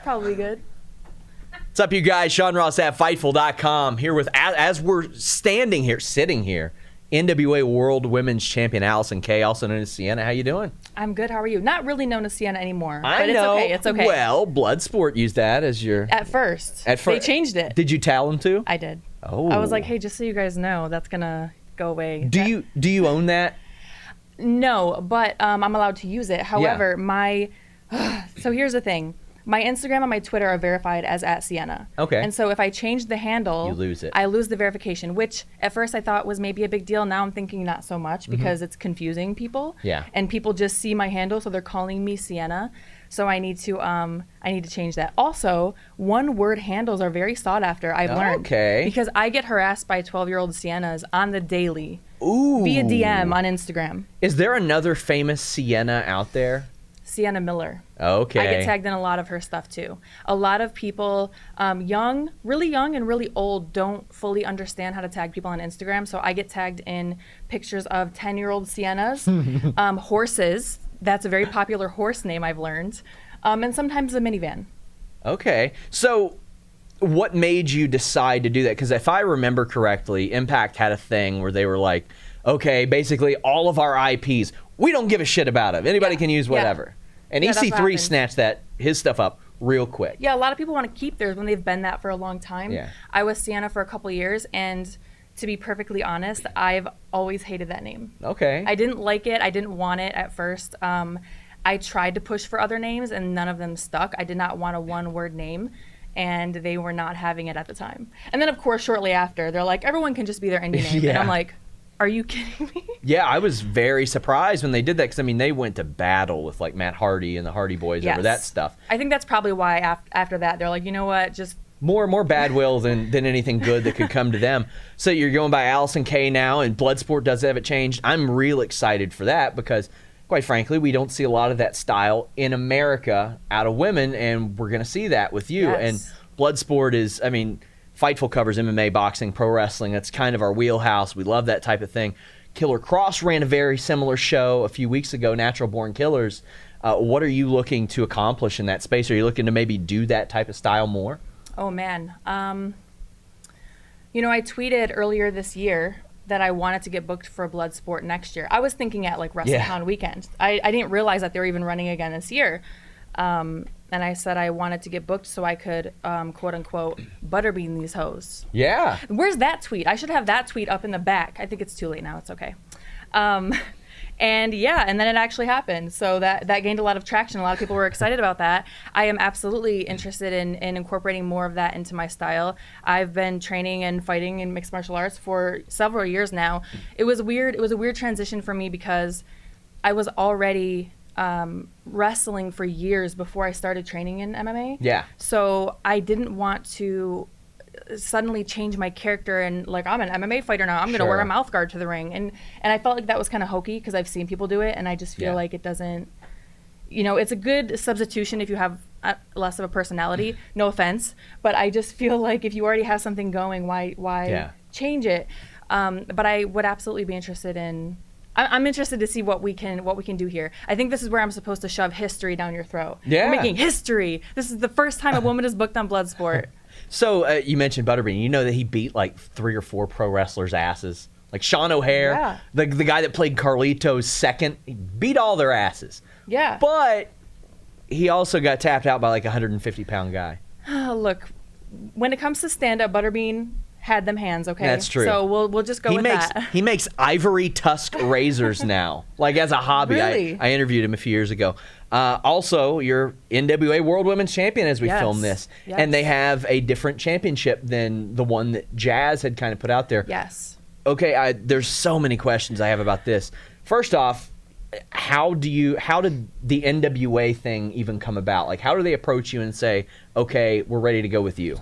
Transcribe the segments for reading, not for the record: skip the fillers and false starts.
Probably good. What's up, you guys? Sean Ross at Fightful.com here with, as we're sitting here, NWA World Women's Champion Allysin Kay, also known as Sienna. How you doing? I'm good. How are you? Not really known as Sienna anymore. I but know. It's okay. Well, Bloodsport used that as your... At first. They changed it. Did you tell them to? I did. Oh. I was like, hey, just so you guys know, that's going to go away. Do you own that? No, but I'm allowed to use it. However, so here's the thing. My Instagram and my Twitter are verified as @Sienna. Okay. And so if I change the handle, you lose it. I lose the verification, which at first I thought was maybe a big deal. Now I'm thinking not so much because it's confusing people. Yeah. And people just see my handle, so they're calling me Sienna. So I need to change that. Also, one-word handles are very sought after. I've learned. Okay. Because I get harassed by 12-year-old Siennas on the daily. Ooh. Via DM on Instagram. Is there another famous Sienna out there? Sienna Miller. Okay. I get tagged in a lot of her stuff too. A lot of people, really young and really old, don't fully understand how to tag people on Instagram. So I get tagged in pictures of 10-year-old Siennas, horses. That's a very popular horse name I've learned. And sometimes a minivan. Okay. So what made you decide to do that? Because if I remember correctly, Impact had a thing where they were like, okay, basically all of our IPs, we don't give a shit about them. Anybody can use whatever. And EC3 snatched his stuff up real quick. Yeah, a lot of people want to keep theirs when they've been that for a long time. Yeah. I was Sienna for a couple years, and to be perfectly honest, I've always hated that name. Okay. I didn't like it. I didn't want it at first. I tried to push for other names, and none of them stuck. I did not want a one-word name, and they were not having it at the time. And then, of course, shortly after, they're like, everyone can just be their indie name. And I'm like, are you kidding me? Yeah, I was very surprised when they did that because, I mean, they went to battle with, like, Matt Hardy and the Hardy Boys over that stuff. I think that's probably why after that, they're like, you know what, just... More bad will than anything good that could come to them. So you're going by Allysin Kay now, and Bloodsport does have it changed. I'm real excited for that because, quite frankly, we don't see a lot of that style in America out of women, and we're going to see that with you. Yes. And Bloodsport is, I mean... Fightful covers MMA, boxing, pro wrestling. That's kind of our wheelhouse. We love that type of thing. Killer Cross ran a very similar show a few weeks ago, Natural Born Killers. What are you looking to accomplish in that space? Are you looking to maybe do that type of style more? Oh, man. I tweeted earlier this year that I wanted to get booked for Bloodsport next year. I was thinking at, like, WrestleCon weekend. I didn't realize that they were even running again this year. And I said I wanted to get booked so I could, quote unquote, butterbean these hoes. Yeah. Where's that tweet? I should have that tweet up in the back. I think it's too late now. It's okay. And then it actually happened. So that gained a lot of traction. A lot of people were excited about that. I am absolutely interested in incorporating more of that into my style. I've been training and fighting in mixed martial arts for several years now. It was weird. It was a weird transition for me because I was already wrestling for years before I started training in MMA. Yeah. So I didn't want to suddenly change my character and, like, I'm an MMA fighter now. I'm going to wear a mouth guard to the ring. And I felt like that was kind of hokey because I've seen people do it, and I just feel like it doesn't, it's a good substitution if you have less of a personality. No offense. But I just feel like if you already have something going, why change it? But I would absolutely be interested in... I'm interested to see what we can do here. I think this is where I'm supposed to shove history down your throat. Yeah. We're making history. This is the first time a woman is booked on Bloodsport. So you mentioned Butterbean. You know that he beat like 3 or 4 pro wrestlers' asses. Like Sean O'Hare, the guy that played Carlito's second, he beat all their asses. Yeah. But he also got tapped out by like a 150-pound guy. Look, when it comes to stand-up, Butterbean had them hands, okay? That's true. So we'll just go with that. He makes ivory tusk razors now, like as a hobby. Really? I interviewed him a few years ago. Also, you're NWA World Women's Champion as we film this. Yes. And they have a different championship than the one that Jazz had kind of put out there. Yes. Okay, there's so many questions I have about this. First off, how did the NWA thing even come about? Like, how do they approach you and say, okay, we're ready to go with you?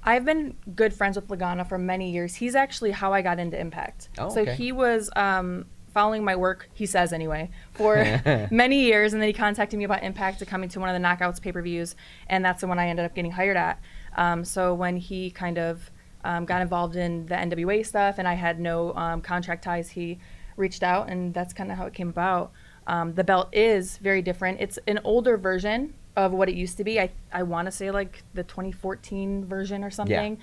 I've been good friends with Lagana for many years. He's actually how I got into Impact. Oh, so okay. he was following my work, he says anyway, for many years, and then he contacted me about Impact to coming to one of the Knockouts pay-per-views, and that's the one I ended up getting hired at. So when he kind of got involved in the NWA stuff, and I had no contract ties, he reached out, and that's kind of how it came about. The belt is very different. It's an older version of what it used to be. I want to say like the 2014 version or something.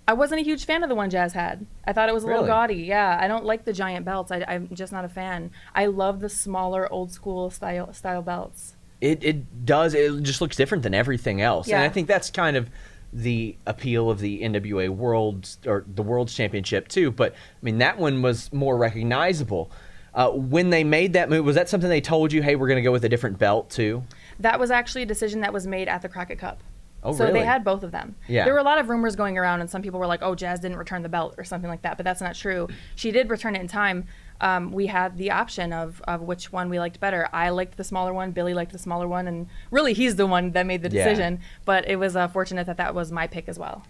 I wasn't a huge fan of the one Jazz had. I thought it was a little gaudy. Yeah, I don't like the giant belts. I'm just not a fan. I love the smaller, old school style belts. It does. It just looks different than everything else. Yeah. And I think that's kind of the appeal of the NWA Worlds, or the World's Championship too. But I mean, that one was more recognizable. When they made that move, was that something they told you, hey, we're going to go with a different belt too? That was actually a decision that was made at the Crockett Cup. Oh, so really? they had both of them. Yeah. There were a lot of rumors going around, and some people were like, oh, Jazz didn't return the belt or something like that, but that's not true. She did return it in time. We had the option of which one we liked better. I liked the smaller one. Billy liked the smaller one. And really, he's the one that made the decision. Yeah. But it was fortunate that was my pick as well.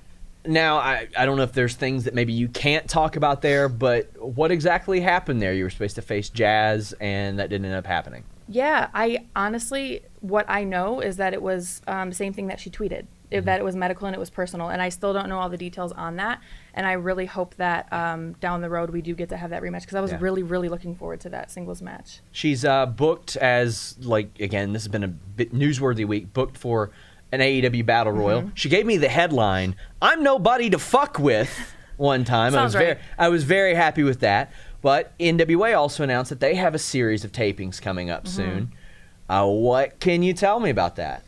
Now, I don't know if there's things that maybe you can't talk about there, but what exactly happened there? You were supposed to face Jazz, and that didn't end up happening. Yeah, I honestly, what I know is that it was the same thing that she tweeted, that it was medical and it was personal. And I still don't know all the details on that. And I really hope that down the road we do get to have that rematch, because I was really, really looking forward to that singles match. She's booked as, like, again, this has been a bit newsworthy week, booked for an AEW Battle Royal. She gave me the headline, "I'm nobody to fuck with," one time. I was very happy with that. But NWA also announced that they have a series of tapings coming up soon. What can you tell me about that?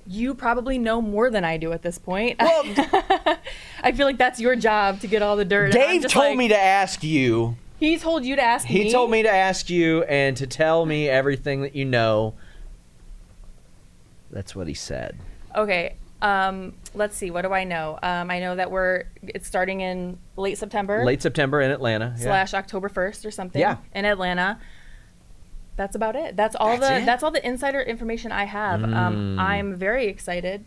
You probably know more than I do at this point. Well, I feel like that's your job to get all the dirt. Dave told me to ask you. He told you to ask me? He told me to ask you and to tell me everything that you know. That's what he said. Okay. Let's see. What do I know? I know that it's starting in late September. Late September in Atlanta. / October 1st or something. Yeah. In Atlanta. That's about it. That's all the insider information I have. I'm very excited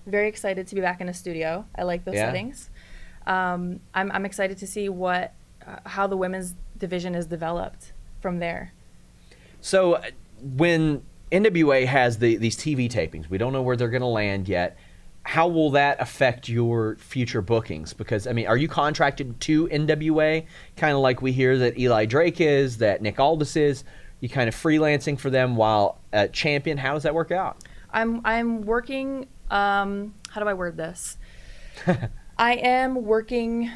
to be back in a studio. I like those settings. I'm excited to see how the women's division is developed from there. So when NWA has these TV tapings, we don't know where they're going to land yet. How will that affect your future bookings? Because, I mean, are you contracted to NWA, kind of like we hear that Eli Drake is, that Nick Aldis is? You kind of freelancing for them while at Champion? How does that work out? I'm working. How do I word this? I am working,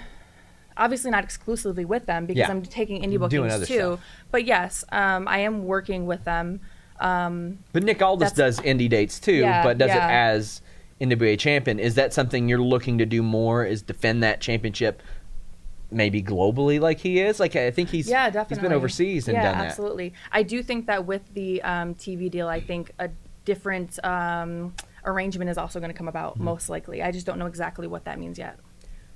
obviously not exclusively with them, because I'm taking indie bookings too. Stuff. But yes, I am working with them. But Nick Aldis does indie dates too, but does it as NWA Champion. Is that something you're looking to do more? Is defend that championship? Maybe globally, like he is. Like, I think he's been overseas and done that. Yeah, absolutely. I do think that with the TV deal, I think a different arrangement is also going to come about, most likely. I just don't know exactly what that means yet.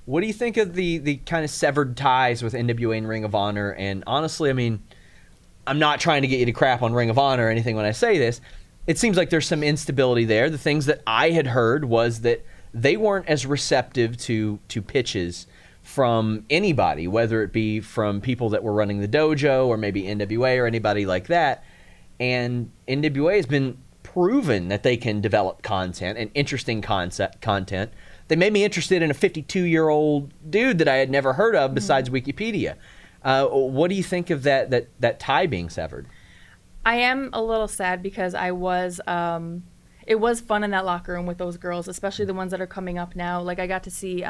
What do you think of the kind of severed ties with NWA and Ring of Honor? And honestly, I mean, I'm not trying to get you to crap on Ring of Honor or anything when I say this. It seems like there's some instability there. The things that I had heard was that they weren't as receptive to pitches from anybody, whether it be from people that were running the dojo or maybe NWA or anybody like that. And NWA has been proven that they can develop content and interesting content. They made me interested in a 52-year-old dude that I had never heard of besides Wikipedia. What do you think of that tie being severed? I am a little sad because it was fun in that locker room with those girls, especially the ones that are coming up now. Like, I got to see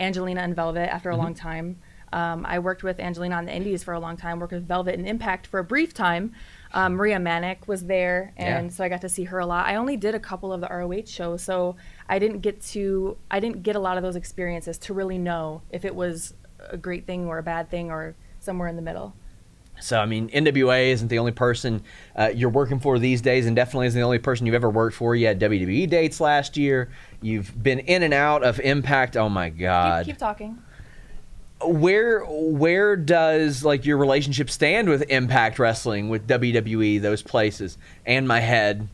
Angelina and Velvet after a long time. I worked with Angelina on the Indies for a long time, worked with Velvet and Impact for a brief time. Maria Manic was there, and so I got to see her a lot. I only did a couple of the ROH shows, so I didn't get a lot of those experiences to really know if it was a great thing or a bad thing or somewhere in the middle. So, I mean, NWA isn't the only person you're working for these days, and definitely isn't the only person you've ever worked for. You had WWE dates last year. You've been in and out of Impact. Oh, my God. Keep talking. Where does, like, your relationship stand with Impact Wrestling, with WWE, those places, and my head?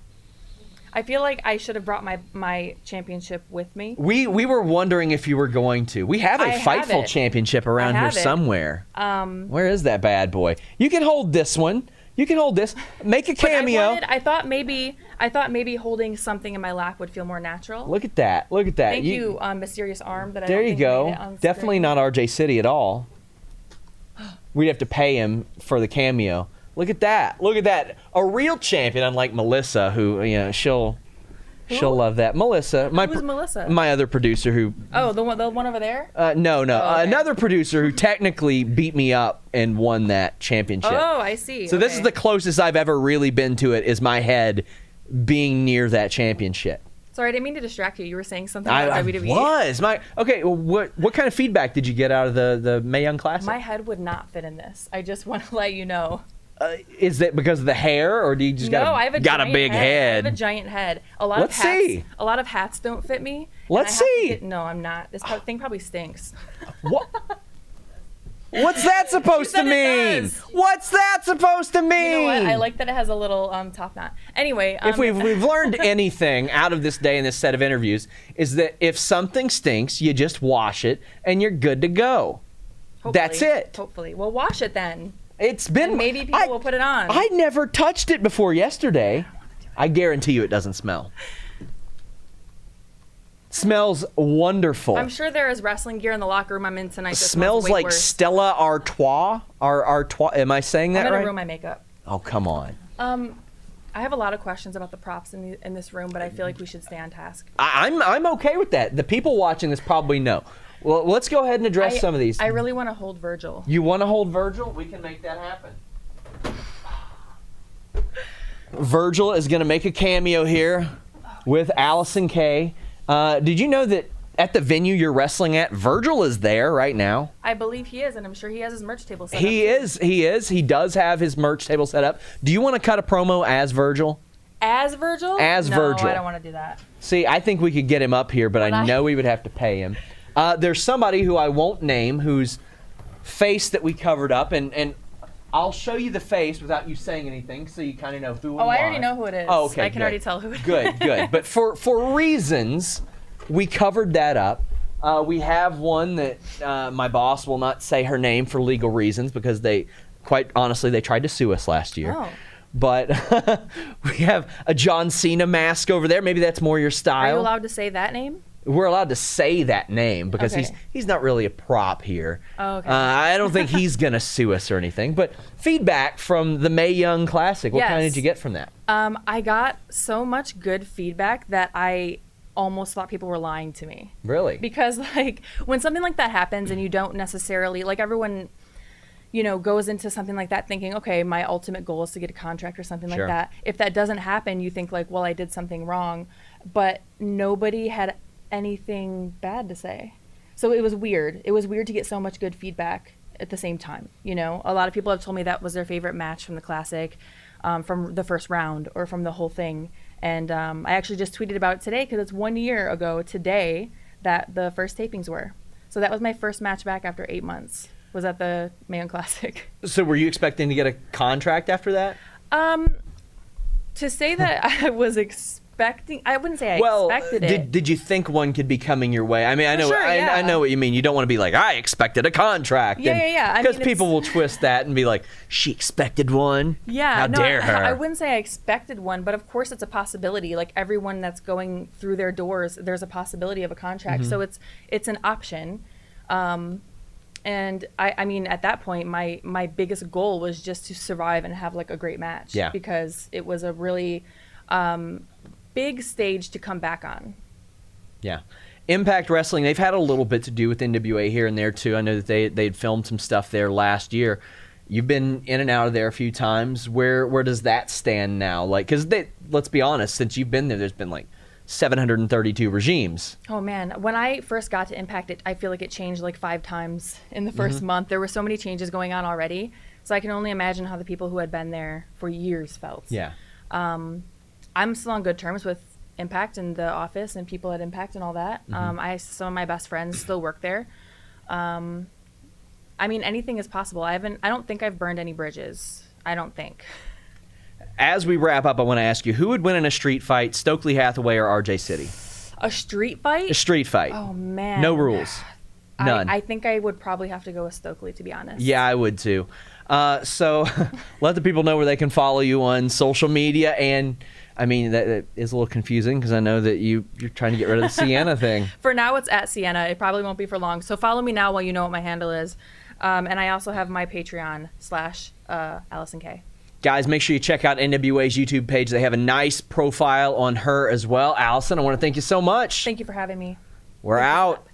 I feel like I should have brought my championship with me. We were wondering if you were going to. We have a Fightful championship around here somewhere. Where is that bad boy? You can hold this one. You can hold this. Make a cameo. I thought maybe holding something in my lap would feel more natural. Look at that. Look at that. Thank you, Mysterious Arm. That there I don't you think go. made it on Definitely screen. not RJ City at all. We'd have to pay him for the cameo. Look at that. Look at that. A real champion, unlike Melissa, who, she'll love that. Melissa. Who's Melissa? My other producer who... Oh, the one over there? No. Oh, okay. Another producer who technically beat me up and won that championship. Oh, I see. So this is the closest I've ever really been to it, is my head being near that championship. Sorry, I didn't mean to distract you. You were saying something about WWE. What kind of feedback did you get out of the Mae Young Classic? My head would not fit in this. I just want to let you know. Is that because of the hair, or do you just got a big head? I have a giant head. A lot of hats don't fit me. Let's see. No, I'm not. This thing probably stinks. What? What's that supposed to mean? What's that supposed to mean? You know what? I like that it has a little top knot. Anyway, if we've learned anything out of this day in this set of interviews, is that if something stinks, you just wash it and you're good to go. That's it. Hopefully, well, wash it then. It's been. And maybe people will put it on. I never touched it before yesterday. I guarantee you, it doesn't smell. Smells wonderful. I'm sure there is wrestling gear in the locker room I'm in tonight. That smells like worse. Stella Artois. Artois. Am I saying that right? I'm gonna ruin my makeup. Oh, come on. I have a lot of questions about the props in this room, but I feel like we should stay on task. I'm okay with that. The people watching this probably know. Well, let's go ahead and address some of these. I really want to hold Virgil. You want to hold Virgil? We can make that happen. Virgil is going to make a cameo here with Allysin Kay. Did you know that at the venue you're wrestling at, Virgil is there right now? I believe he is, and I'm sure he has his merch table set up. He is. He does have his merch table set up. Do you want to cut a promo as Virgil? As Virgil? As Virgil. No, I don't want to do that. See, I think we could get him up here, but I know we would have to pay him. There's somebody who I won't name whose face that we covered up, and I'll show you the face without you saying anything, so you kind of know who. Oh, I already know who it is. Oh, okay. I can already tell who it is. Good. But for reasons, we covered that up. We have one that my boss will not say her name for legal reasons because quite honestly, they tried to sue us last year. Oh. But we have a John Cena mask over there. Maybe that's more your style. Are you allowed to say that name? We're allowed to say that name because Okay. he's not really a prop here. Oh, okay. I don't think he's going to sue us or anything. But feedback from the Mae Young Classic, what kind did you get from that? I got so much good feedback that I almost thought people were lying to me. Really? Because when something like that happens and you don't necessarily, everyone, goes into something like that thinking, okay, my ultimate goal is to get a contract or something like that. If that doesn't happen, you think well, I did something wrong. But nobody had anything bad to say. So it was weird. It was weird to get so much good feedback at the same time. A lot of people have told me that was their favorite match from the Classic, from the first round or from the whole thing. And I actually just tweeted about it today because it's 1 year ago today that the first tapings were. So that was my first match back after 8 months, was at the Mae Young Classic. So were you expecting to get a contract after that? To say that I was expecting, I wouldn't say I expected it. Did you think one could be coming your way? I mean, I know, Sure, I know what you mean. You don't want to be like, I expected a contract. Yeah. Because people will twist that and be like, she expected one. Yeah, how dare her? I wouldn't say I expected one, but of course it's a possibility. Like everyone that's going through their doors, there's a possibility of a contract. Mm-hmm. So it's an option. And I mean, at that point, my biggest goal was just to survive and have a great match. Yeah. Because it was a really big stage to come back on. Yeah. Impact Wrestling, they've had a little bit to do with NWA here and there too. I know that they'd filmed some stuff there last year. You've been in and out of there a few times. Where does that stand now? Because let's be honest, since you've been there, there's been 732 regimes. Oh man, when I first got to Impact, I feel like it changed 5 times in the first month. There were so many changes going on already, so I can only imagine how the people who had been there for years felt. Yeah. I'm still on good terms with Impact and the office and people at Impact and all that. Some of my best friends still work there. I mean, anything is possible. I don't think I've burned any bridges. I don't think. As we wrap up, I want to ask you, who would win in a street fight, Stokely Hathaway or RJ City? A street fight? A street fight. Oh, man. No rules. None. I think I would probably have to go with Stokely, to be honest. Yeah, I would too. So let the people know where they can follow you on social media. And, I mean, that is a little confusing because I know that you're trying to get rid of the Sienna thing. For now, it's at Sienna. It probably won't be for long. So follow me now while you know what my handle is. And I also have my Patreon / Allysin Kay. Guys, make sure you check out NWA's YouTube page. They have a nice profile on her as well. Allysin, I want to thank you so much. Thank you for having me. We're out.